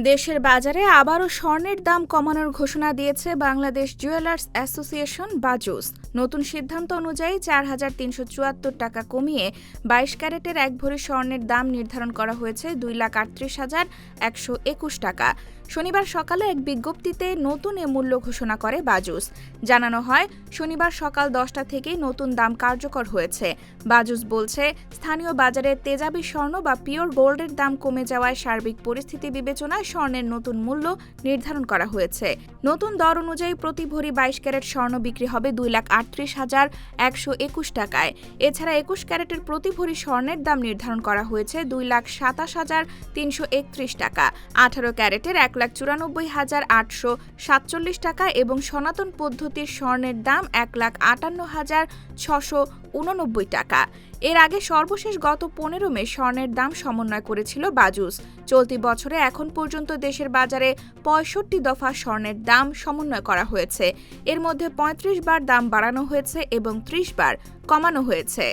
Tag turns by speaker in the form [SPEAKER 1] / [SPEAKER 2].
[SPEAKER 1] দেশের বাজারে আবারও স্বর্ণের দাম কমানোর ঘোষণা দিয়েছে বাংলাদেশ জুয়েলার্স অ্যাসোসিয়েশন বাজুস। নতুন সিদ্ধান্ত অনুযায়ী ৪,৩৭৪ টাকা কমিয়ে ২২ ক্যারেটের এক ভরি স্বর্ণের দাম নির্ধারণ করা হয়েছে ২,৩৮,১২১ টাকা। শনিবার সকালে এক বিজ্ঞপ্তিতে নতুন এ মূল্য ঘোষণা করে বাজুস। জানানো হয়, শনিবার সকাল ১০টা থেকেই নতুন দাম কার্যকর হয়েছে। বাজুস বলছে, স্থানীয় বাজারে তেজাবি স্বর্ণ বা পিওর গোল্ডের দাম কমে যাওয়ায় সার্বিক পরিস্থিতি বিবেচনায় স্বর্ণের নতুন মূল্য নির্ধারণ করা হয়েছে। নতুন দর অনুযায়ী প্রতি ভরি ২২ ক্যারেট স্বর্ণ বিক্রি হবে ২,৩৮,১২১ টাকায়। এছাড়া ২১ ক্যারেটের প্রতি ভরি স্বর্ণের দাম নির্ধারণ করা হয়েছে ২,২৭,৩৩১ টাকা। ১৮ ক্যারেটের ১,৯৪,৮৪৭ টাকা এবং সনাতন পদ্ধতির স্বর্ণের দাম ১,৫৮,৬৮৯ টাকা। এর আগে সর্বশেষ গত ১৫ মে স্বর্ণের দাম সমন্বয় করেছিল বাজুস। চলতি বছরে এখন পর্যন্ত দেশের বাজারে ৬৫ দফা স্বর্ণের দাম সমন্বয় করা হয়েছে। এর মধ্যে ৩৫ বার দাম বাড়ানো হয়েছে এবং ৩০ বার কমানো হয়েছে।